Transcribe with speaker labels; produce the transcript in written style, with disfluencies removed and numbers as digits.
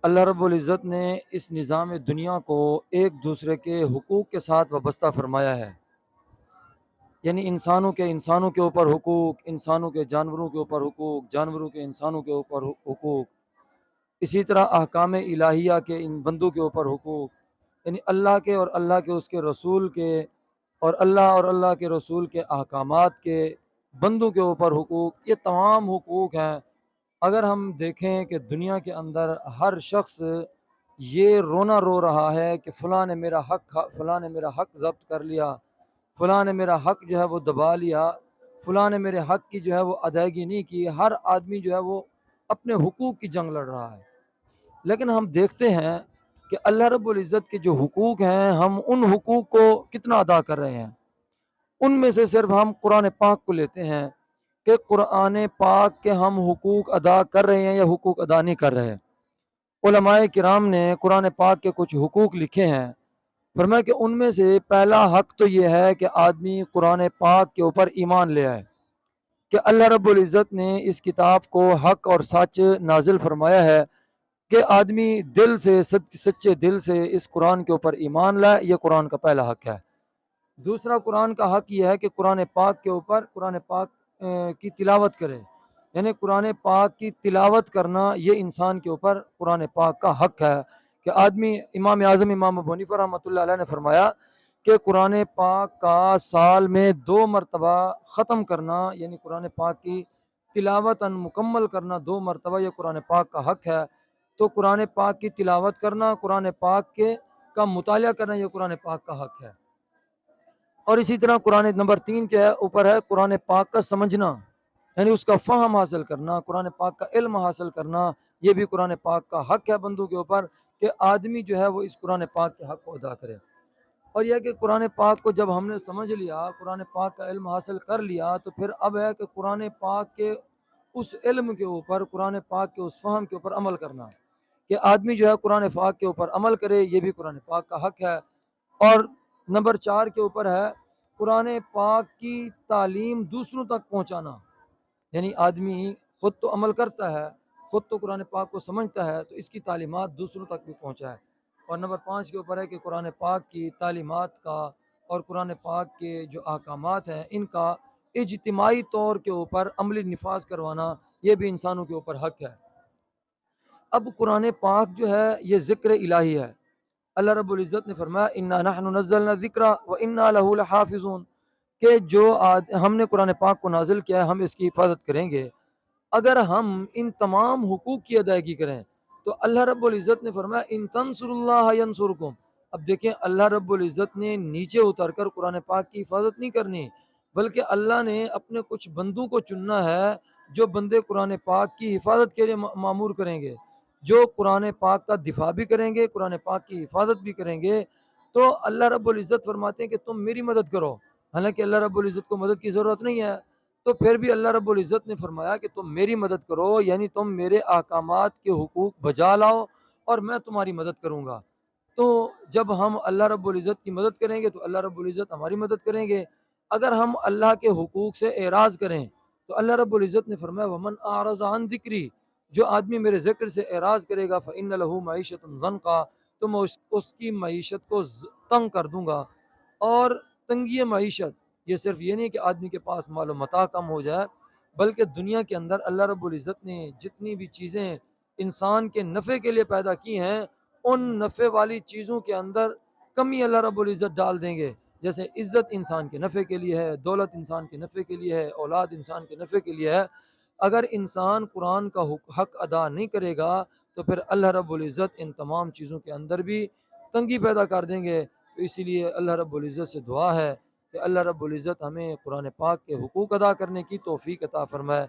Speaker 1: اللہ رب العزت نے اس نظام دنیا کو ایک دوسرے کے حقوق کے ساتھ وابستہ فرمایا ہے، یعنی انسانوں کے اوپر حقوق، انسانوں کے جانوروں کے اوپر حقوق، جانوروں کے انسانوں کے اوپر حقوق، اسی طرح احکام الہیہ کے ان بندوں کے اوپر حقوق، یعنی اللہ کے اور اللہ کے اس کے رسول کے اور اللہ کے رسول کے احکامات کے بندوں کے اوپر حقوق، یہ تمام حقوق ہیں۔ اگر ہم دیکھیں کہ دنیا کے اندر ہر شخص یہ رونا رو رہا ہے کہ فلاں نے میرا حق ضبط کر لیا، فلاں نے میرا حق جو ہے وہ دبا لیا، فلاں نے میرے حق کی جو ہے وہ ادائیگی نہیں کی، ہر آدمی جو ہے وہ اپنے حقوق کی جنگ لڑ رہا ہے۔ لیکن ہم دیکھتے ہیں کہ اللہ رب العزت کے جو حقوق ہیں، ہم ان حقوق کو کتنا ادا کر رہے ہیں۔ ان میں سے صرف ہم قرآن پاک کو لیتے ہیں کہ قرآن پاک کے ہم حقوق ادا کر رہے ہیں یا حقوق ادا نہیں کر رہے۔ علماء کرام نے قرآن پاک کے کچھ حقوق لکھے ہیں، فرمایا کہ ان میں سے پہلا حق تو یہ ہے کہ آدمی قرآن پاک کے اوپر ایمان لے آئے کہ اللہ رب العزت نے اس کتاب کو حق اور سچ نازل فرمایا ہے، کہ آدمی دل سے سچے دل سے اس قرآن کے اوپر ایمان لائے، یہ قرآن کا پہلا حق ہے۔ دوسرا قرآن کا حق یہ ہے کہ قرآن پاک کے اوپر قرآن پاک کی تلاوت کرے، یعنی قرآن پاک کی تلاوت کرنا یہ انسان کے اوپر قرآن پاک کا حق ہے کہ آدمی، امام اعظم امام ابو حنیفہ رحمۃ اللہ علیہ نے فرمایا کہ قرآن پاک کا سال میں 2 مرتبہ ختم کرنا، یعنی قرآن پاک کی تلاوت مکمل کرنا 2 مرتبہ، یہ قرآن پاک کا حق ہے۔ تو قرآن پاک کی تلاوت کرنا، قرآن پاک کا مطالعہ کرنا، یہ قرآن پاک کا حق ہے۔ اور اسی طرح قرآن نمبر 3 کے اوپر ہے قرآن پاک کا سمجھنا، یعنی اس کا فہم حاصل کرنا، قرآن پاک کا علم حاصل کرنا، یہ بھی قرآن پاک کا حق ہے بندوں کے اوپر کہ آدمی جو ہے وہ اس قرآن پاک کے حق کو ادا کرے۔ اور یہ کہ قرآن پاک کو جب ہم نے سمجھ لیا، قرآن پاک کا علم حاصل کر لیا، تو پھر اب ہے کہ قرآن پاک کے اس علم کے اوپر، قرآن پاک کے اس فہم کے اوپر عمل کرنا، کہ آدمی جو ہے قرآن پاک کے اوپر عمل کرے، یہ بھی قرآن پاک کا حق ہے۔ اور نمبر 4 کے اوپر ہے قرآن پاک کی تعلیم دوسروں تک پہنچانا، یعنی آدمی خود تو عمل کرتا ہے، خود تو قرآن پاک کو سمجھتا ہے، تو اس کی تعلیمات دوسروں تک بھی پہنچائے۔ اور نمبر 5 کے اوپر ہے کہ قرآن پاک کی تعلیمات کا اور قرآن پاک کے جو احکامات ہیں ان کا اجتماعی طور کے اوپر عملی نفاذ کروانا، یہ بھی انسانوں کے اوپر حق ہے۔ اب قرآن پاک جو ہے یہ ذکر الہی ہے۔ اللہ رب العزت نے فرمایا انا نحن نزلنا الذکر وانا له لحافظون، کہ ہم نے قرآن پاک کو نازل کیا ہے، ہم اس کی حفاظت کریں گے۔ اگر ہم ان تمام حقوق کی ادائیگی کریں تو اللہ رب العزت نے فرمایا ان تنصر اللہ ینصرکم۔ اب دیکھیں، اللہ رب العزت نے نیچے اتر کر قرآن پاک کی حفاظت نہیں کرنی، بلکہ اللہ نے اپنے کچھ بندوں کو چننا ہے جو بندے قرآن پاک کی حفاظت کے لیے معمور کریں گے، جو قرآن پاک کا دفاع بھی کریں گے، قرآن پاک کی حفاظت بھی کریں گے۔ تو اللہ رب العزت فرماتے ہیں کہ تم میری مدد کرو، حالانکہ اللہ رب العزت کو مدد کی ضرورت نہیں ہے، تو پھر بھی اللہ رب العزت نے فرمایا کہ تم میری مدد کرو، یعنی تم میرے احکامات کے حقوق بجا لاؤ اور میں تمہاری مدد کروں گا۔ تو جب ہم اللہ رب العزت کی مدد کریں گے تو اللہ رب العزت ہماری مدد کریں گے۔ اگر ہم اللہ کے حقوق سے اعراض کریں تو اللہ رب العزت نے فرمایا ومن اعرض عن ذکری، جو آدمی میرے ذکر سے اعراض کرے گا فإن له معیشۃ ضنکا، تو میں اس کی معیشت کو تنگ کر دوں گا۔ اور تنگی معیشت یہ صرف یہ نہیں کہ آدمی کے پاس مال و متاع کم ہو جائے، بلکہ دنیا کے اندر اللہ رب العزت نے جتنی بھی چیزیں انسان کے نفع کے لیے پیدا کی ہیں، ان نفع والی چیزوں کے اندر کمی اللہ رب العزت ڈال دیں گے۔ جیسے عزت انسان کے نفع کے لیے ہے، دولت انسان کے نفع کے لیے ہے، اولاد انسان کے نفع کے لیے ہے۔ اگر انسان قرآن کا حق ادا نہیں کرے گا تو پھر اللہ رب العزت ان تمام چیزوں کے اندر بھی تنگی پیدا کر دیں گے۔ تو اسی لیے اللہ رب العزت سے دعا ہے کہ اللہ رب العزت ہمیں قرآن پاک کے حقوق ادا کرنے کی توفیق عطا فرمائے۔